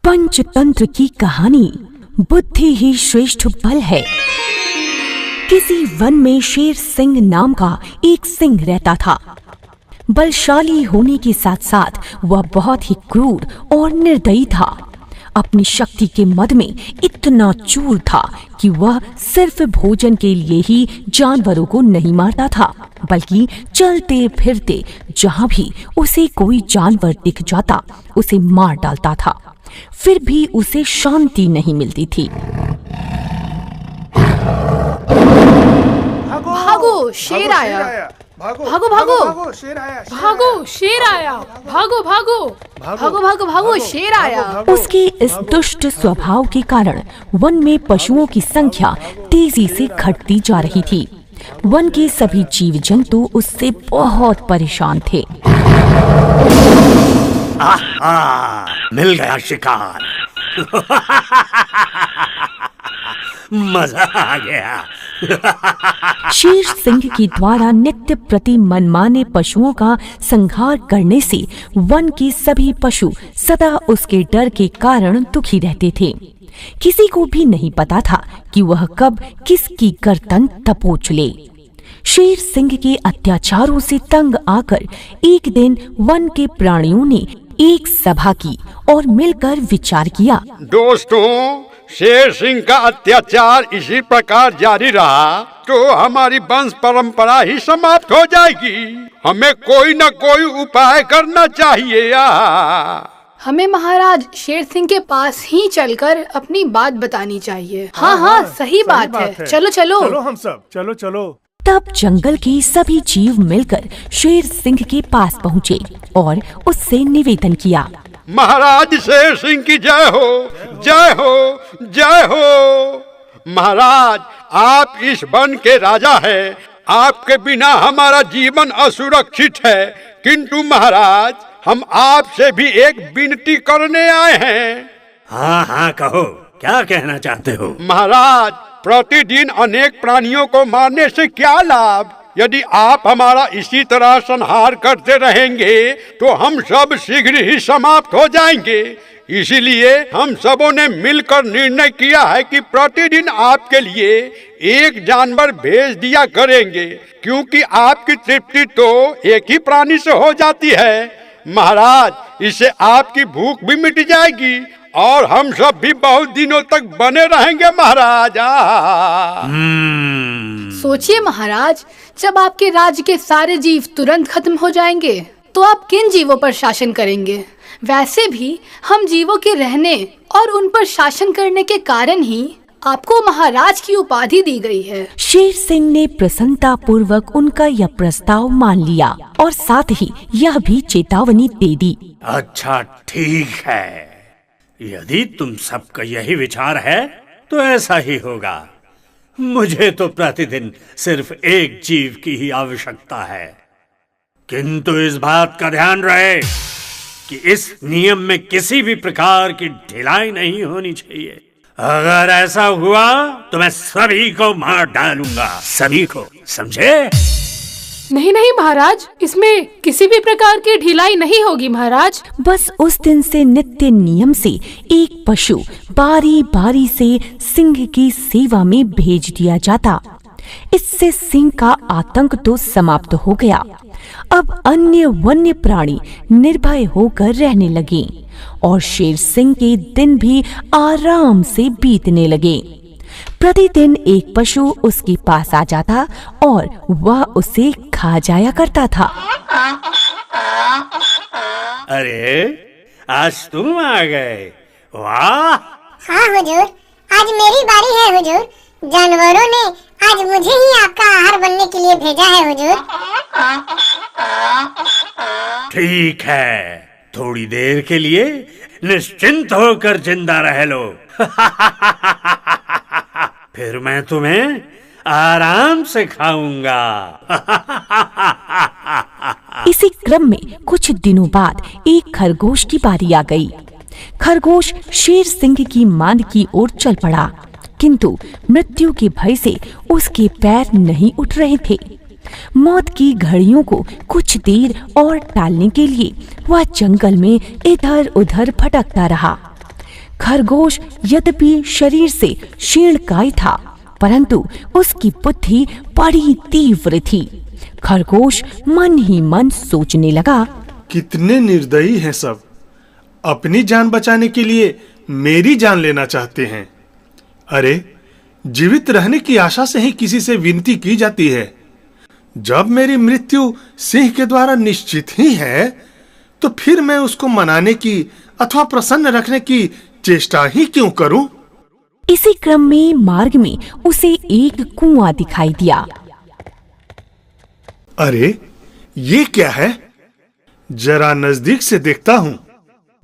पंचतंत्र की कहानी। बुद्धि ही श्रेष्ठ बल है। किसी वन में शेर सिंह नाम का एक सिंह रहता था। बलशाली होने के साथ साथ वह बहुत ही क्रूर और निर्दयी था। अपनी शक्ति के मद में इतना चूर था कि वह सिर्फ भोजन के लिए ही जानवरों को नहीं मारता था, बल्कि चलते फिरते जहाँ भी उसे कोई जानवर दिख जाता उसे मार डालता था। फिर भी उसे शांति नहीं मिलती थी। भागो, शेर आया। भागो भागो, शेर आया। भागो, शेर आया। भागो भागो, भागो भागो भागो, शेर आया। उसके इस दुष्ट स्वभाव के कारण वन में पशुओं की संख्या तेजी से घटती जा रही थी। वन के सभी जीव जंतु उससे बहुत परेशान थे। मिल गया शिकार। मजा आ गया। शेर सिंह के द्वारा नित्य प्रति मनमाने पशुओं का संहार करने से वन के सभी पशु सदा उसके डर के कारण दुखी रहते थे। किसी को भी नहीं पता था कि वह कब किसकी गर्दन दबोच ले। शेर सिंह के अत्याचारों से तंग आकर एक दिन वन के प्राणियों ने एक सभा की और मिलकर विचार किया। दोस्तों, शेर सिंह का अत्याचार इसी प्रकार जारी रहा तो हमारी वंश परंपरा ही समाप्त हो जाएगी। हमें कोई न कोई उपाय करना चाहिए। हमें महाराज शेर सिंह के पास ही चलकर अपनी बात बतानी चाहिए। हाँ, सही बात है। चलो हम सब चलो। तब जंगल के सभी जीव मिलकर शेर सिंह के पास पहुँचे और उससे निवेदन किया। महाराज शेर सिंह की जय हो, जय हो, जय हो। महाराज, आप इस वन के राजा हैं। आपके बिना हमारा जीवन असुरक्षित है। किंतु महाराज, हम आपसे भी एक विनती करने आए हैं। हाँ, कहो, क्या कहना चाहते हो? महाराज, प्रतिदिन अनेक प्राणियों को मारने से क्या लाभ? यदि आप हमारा इसी तरह संहार करते रहेंगे तो हम सब शीघ्र ही समाप्त हो जाएंगे। इसीलिए हम सबों ने मिलकर निर्णय किया है कि प्रतिदिन आपके लिए एक जानवर भेज दिया करेंगे, क्योंकि आपकी तृप्ति तो एक ही प्राणी से हो जाती है। महाराज, इससे आपकी भूख भी मिट जाएगी और हम सब भी बहुत दिनों तक बने रहेंगे। महाराज, सोचिए महाराज, जब आपके राज्य के सारे जीव तुरंत खत्म हो जाएंगे तो आप किन जीवों पर शासन करेंगे? वैसे भी हम जीवों के रहने और उन पर शासन करने के कारण ही आपको महाराज की उपाधि दी गई है। शेर सिंह ने प्रसन्नता पूर्वक उनका यह प्रस्ताव मान लिया और साथ ही यह भी चेतावनी दे दी। अच्छा, ठीक है। यदि तुम सबका यही विचार है तो ऐसा ही होगा। मुझे तो प्रतिदिन सिर्फ एक जीव की ही आवश्यकता है, किंतु इस बात का ध्यान रहे कि इस नियम में किसी भी प्रकार की ढिलाई नहीं होनी चाहिए। अगर ऐसा हुआ तो मैं सभी को मार डालूंगा, सभी को, समझे? नहीं महाराज, इसमें किसी भी प्रकार की ढिलाई नहीं होगी महाराज। बस उस दिन से नित्य नियम से एक पशु बारी बारी से सिंह की सेवा में भेज दिया जाता। इससे सिंह का आतंक तो समाप्त हो गया। अब अन्य वन्य प्राणी निर्भय होकर रहने लगे और शेर सिंह के दिन भी आराम से बीतने लगे। प्रतिदिन एक पशु उसके पास आ जाता और वह उसे खा जाया करता था। अरे, आज तुम आ गए, वाह! हाँ हुजूर, आज मेरी बारी है हुजूर। जानवरों ने आज मुझे ही आपका आहार बनने के लिए भेजा है हुजूर। ठीक है, थोड़ी देर के लिए निश्चिंत होकर जिंदा रह लो। फिर मैं तुम्हें आराम से खाऊंगा। इसी क्रम में कुछ दिनों बाद एक खरगोश की बारी आ गई। खरगोश शेर सिंह की मांद की ओर चल पड़ा, किंतु मृत्यु के भय से उसके पैर नहीं उठ रहे थे। मौत की घड़ियों को कुछ देर और टालने के लिए वह जंगल में इधर उधर भटकता रहा। खरगोश यद्यपि शरीर से क्षीणकाय था, परंतु उसकी बुद्धि बड़ी तीव्र थी। खरगोश मन ही मन सोचने लगा, कितने निर्दयी हैं सब, अपनी जान बचाने के लिए मेरी जान लेना चाहते हैं। अरे, जीवित रहने की आशा से ही किसी से विनती की जाती है। जब मेरी मृत्यु सिंह के द्वारा निश्चित ही है, तो फिर मैं उसको मनाने की अथवा प्रसन्न रखने की चेष्टा ही क्यों करूं? इसी क्रम में मार्ग में उसे एक कुआं दिखाई दिया। अरे, ये क्या है? जरा नजदीक से देखता हूँ।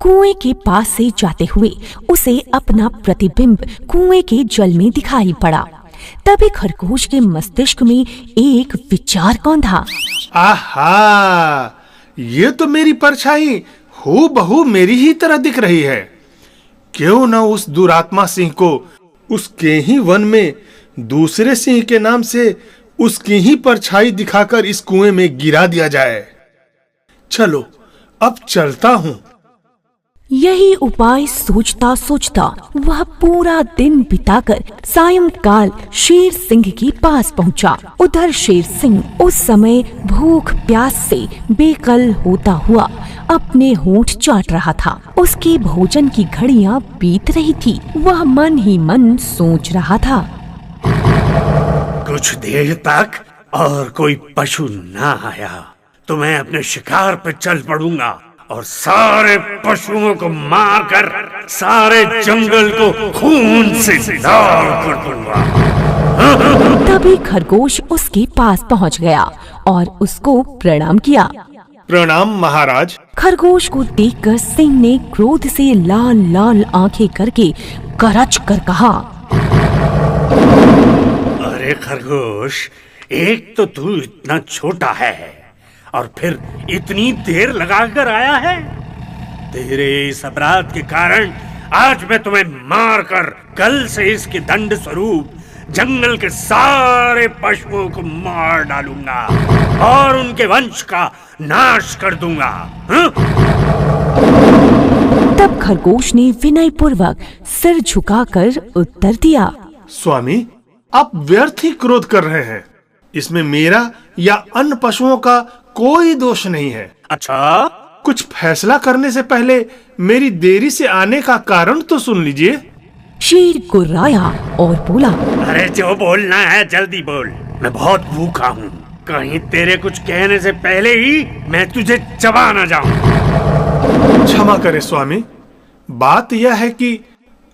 कुएं के पास से जाते हुए उसे अपना प्रतिबिंब कुएं के जल में दिखाई पड़ा। तभी खरगोश के मस्तिष्क में एक विचार कौंधा। आहा, ये तो मेरी परछाई हूबहू मेरी ही तरह दिख रही है। क्यों न उस दुरात्मा सिंह को उसके ही वन में दूसरे सिंह के नाम से उसकी ही परछाई दिखाकर इस कुएं में गिरा दिया जाए। चलो, अब चलता हूँ। यही उपाय सोचता सोचता वह पूरा दिन बिताकर सायंकाल शेर सिंह के पास पहुंचा। उधर शेर सिंह उस समय भूख प्यास से बेकल होता हुआ अपने होंठ चाट रहा था। उसकी भोजन की घड़ियां बीत रही थी। वह मन ही मन सोच रहा था, कुछ देर तक और कोई पशु ना आया तो मैं अपने शिकार पर चल पड़ूंगा और सारे पशुओं को मारकर सारे जंगल को खून से लाल कर दूंगा। तभी खरगोश उसके पास पहुंच गया और उसको प्रणाम किया। प्रणाम महाराज। खरगोश को देखकर सिंह ने क्रोध से लाल लाल आंखें करके गरज कर कहा, अरे खरगोश, एक तो तू इतना छोटा है और फिर इतनी देर लगाकर आया है। तेरे इस अपराध के कारण आज मैं तुम्हें मारकर कल से इसके दंड स्वरूप जंगल के सारे पशुओं को मार डालूंगा और उनके वंश का नाश कर दूंगा। तब खरगोश ने विनय पूर्वक सिर झुकाकर उत्तर दिया, स्वामी, आप व्यर्थ ही क्रोध कर रहे हैं। इसमें मेरा या अन्य पशुओं का कोई दोष नहीं है। अच्छा, कुछ फैसला करने से पहले मेरी देरी से आने का कारण तो सुन लीजिए। शेर गुर्राया और बोला, अरे जो बोलना है जल्दी बोल, मैं बहुत भूखा हूँ। कहीं तेरे कुछ कहने से पहले ही मैं तुझे चबा न जाऊं। क्षमा करें स्वामी, बात यह है कि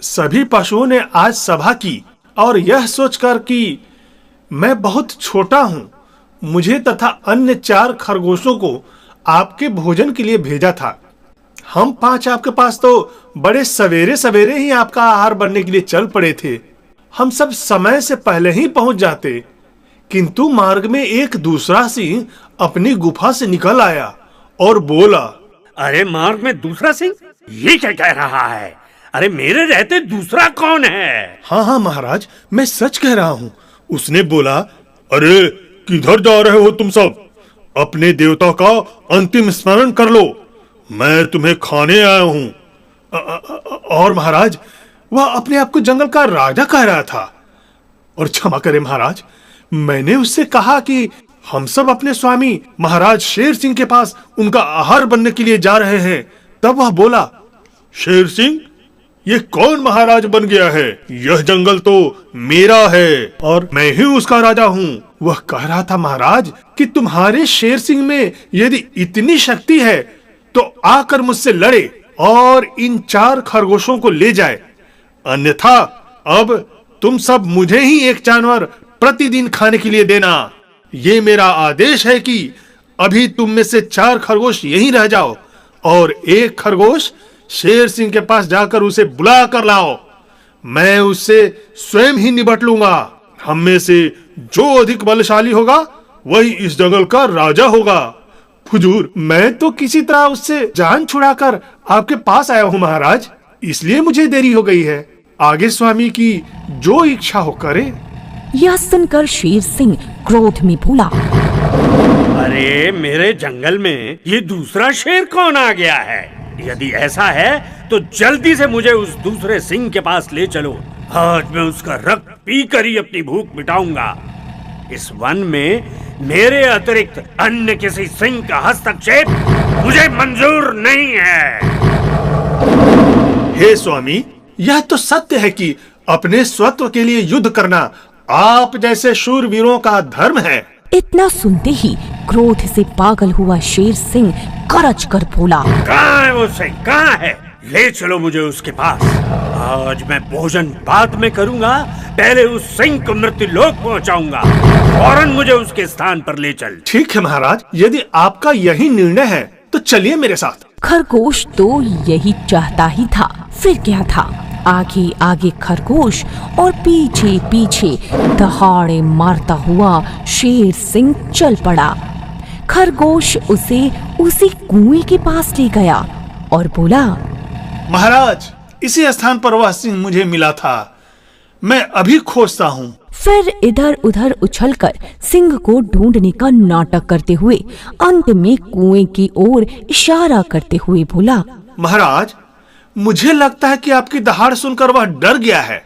सभी पशुओं ने आज सभा की और यह सोचकर कि मैं बहुत छोटा हूँ, मुझे तथा अन्य 4 खरगोशों को आपके भोजन के लिए भेजा था। हम 5 आपके पास तो बड़े सवेरे सवेरे ही आपका आहार बनने के लिए चल पड़े थे। हम सब समय से पहले ही पहुंच जाते, किंतु मार्ग में एक दूसरा सिंह अपनी गुफा से निकल आया और बोला, अरे मार्ग में दूसरा सिंह? ये क्या कह रहा है? अरे मेरे रहते दूसरा कौन है? हाँ महाराज, मैं सच कह रहा हूँ। उसने बोला, अरे किधर जा रहे हो तुम सब? अपने देवता का अंतिम स्मरण कर लो, मैं तुम्हें खाने आया हूँ। और महाराज, वह अपने आप को जंगल का राजा कह रहा था। और क्षमा करें महाराज, मैंने उससे कहा कि हम सब अपने स्वामी महाराज शेर सिंह के पास उनका आहार बनने के लिए जा रहे हैं। तब वह बोला, शेर सिंह, ये कौन महाराज बन गया है? यह जंगल तो मेरा है और मैं ही उसका राजा हूँ। वह कह रहा था, महाराज, कि तुम्हारे शेर सिंह में यदि इतनी शक्ति है तो आकर मुझसे लड़े और इन 4 खरगोशों को ले जाए, अन्यथा अब तुम सब मुझे ही एक जानवर प्रतिदिन खाने के लिए देना। ये मेरा आदेश है कि अभी तुम में से 4 खरगोश यहीं रह जाओ और एक खरगोश शेर सिंह के पास जाकर उसे बुला कर लाओ। मैं उससे स्वयं ही निपट लूंगा। हम में से जो अधिक बलशाली होगा वही इस जंगल का राजा होगा। हुजूर, मैं तो किसी तरह उससे जान छुड़ाकर आपके पास आया हूँ महाराज, इसलिए मुझे देरी हो गई है। आगे स्वामी की जो इच्छा हो करे। यह सुनकर शेर सिंह क्रोध में बोला, अरे मेरे जंगल में ये दूसरा शेर कौन आ गया है? यदि ऐसा है तो जल्दी से मुझे उस दूसरे सिंह के पास ले चलो। आज मैं उसका रक्त पीकर ही अपनी भूख मिटाऊंगा। इस वन में मेरे अतिरिक्त अन्य किसी सिंह का हस्तक्षेप मुझे मंजूर नहीं है। हे स्वामी, यह तो सत्य है कि अपने स्वत्व के लिए युद्ध करना आप जैसे शूरवीरों का धर्म है। इतना सुनते ही क्रोध से पागल हुआ शेर सिंह गरज कर बोला, कहाँ है वो सिंह? कहाँ है? ले चलो मुझे उसके पास। आज मैं भोजन बाद में करूंगा, पहले उस सिंह को मृत्यु लोक पहुंचाऊंगा। फौरन मुझे उसके स्थान पर ले चल। ठीक है महाराज, यदि आपका यही निर्णय है तो चलिए मेरे साथ। खरगोश तो यही चाहता ही था, फिर क्या था। आगे आगे खरगोश और पीछे पीछे दहाड़े मारता हुआ शेर सिंह चल पड़ा। खरगोश उसे उसी कुएं के पास ले गया और बोला, महाराज, इसी स्थान पर वह सिंह मुझे मिला था, मैं अभी खोजता हूँ। फिर इधर उधर उछलकर सिंह को ढूंढने का नाटक करते हुए अंत में कुएं की ओर इशारा करते हुए बोला, महाराज, मुझे लगता है कि आपकी दहाड़ सुनकर वह डर गया है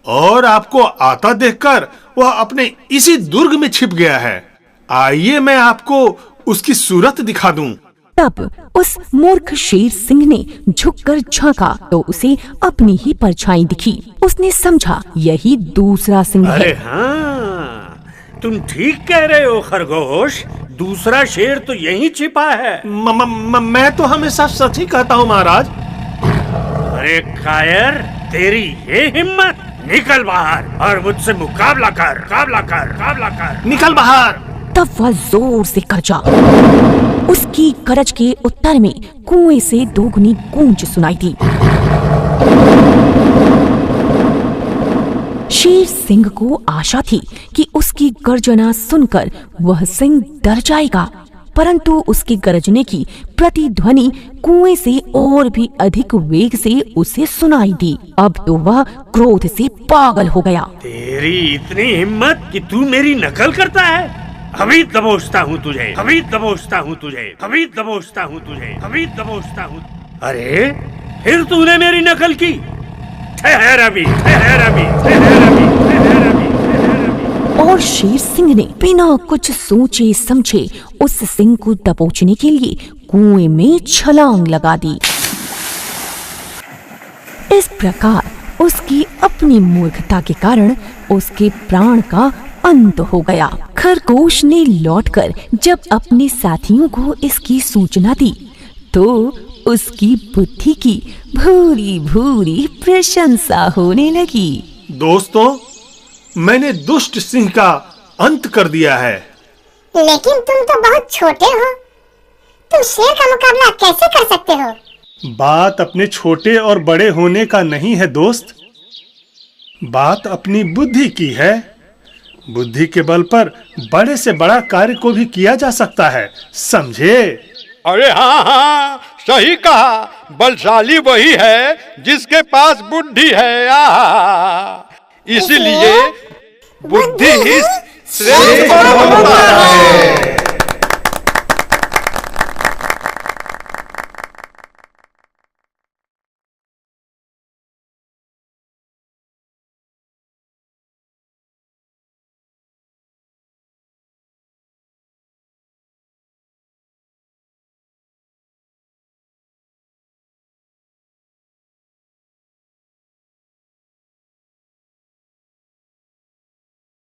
और आपको आता देखकर वह अपने इसी दुर्ग में छिप गया है। आइए मैं आपको उसकी सूरत दिखा दूं। तब उस मूर्ख शेर सिंह ने झुककर झांका तो उसे अपनी ही परछाई दिखी। उसने समझा यही दूसरा सिंह अरे है। हाँ, तुम ठीक कह रहे हो खरगोश, दूसरा शेर तो यहीं छिपा है। मैं तो हमेशा सच ही कहता हूँ महाराज। अरे कायर, तेरी ये हिम्मत! निकल बाहर और मुझसे मुकाबला कर, मुकाबला कर, मुकाबला कर। निकल बाहर। तब वह जोर से गरजा। उसकी गरज के उत्तर में कुएं से दोगुनी गूंज सुनाई दी। शेर सिंह को आशा थी कि उसकी गर्जना सुनकर वह सिंह डर जाएगा, परंतु उसके गरजने की प्रतिध्वनि कुएं से और भी अधिक वेग से उसे सुनाई दी। अब तो वह क्रोध से पागल हो गया। तेरी इतनी हिम्मत कि तू मेरी नकल करता है? अभी दबोचता हूँ तुझे, अभी दबोचता हूँ तुझे, अभी दबोचता हूँ तुझे, अभी दबोचता हूँ। अरे, फिर तूने मेरी नकल की? ठहर अभी, ठहर अभी, ठहर अभी, ठहर अभी, ठहर अभी। और शेर सिंह ने बिना कुछ सोचे समझे उस सिंह को दबोचने के लिए कुएं में छलांग लगा दी। इस प्रकार उसकी अपनी मूर्खता के कारण उसके प्राण का अंत हो गया। खरगोश ने लौटकर जब अपने साथियों को इसकी सूचना दी तो उसकी बुद्धि की भूरी भूरी प्रशंसा होने लगी। दोस्तों, मैंने दुष्ट सिंह का अंत कर दिया है। लेकिन तुम तो बहुत छोटे हो, तुम शेर का मुकाबला कैसे कर सकते हो? बात अपने छोटे और बड़े होने का नहीं है दोस्त, बात अपनी बुद्धि की है। बुद्धि के बल पर बड़े से बड़ा कार्य को भी किया जा सकता है, समझे? अरे हाँ हाँ, सही कहा। बलशाली वही है जिसके पास बुद्धि है। इसीलिए बुद्धि ही श्रेष्ठ होता है।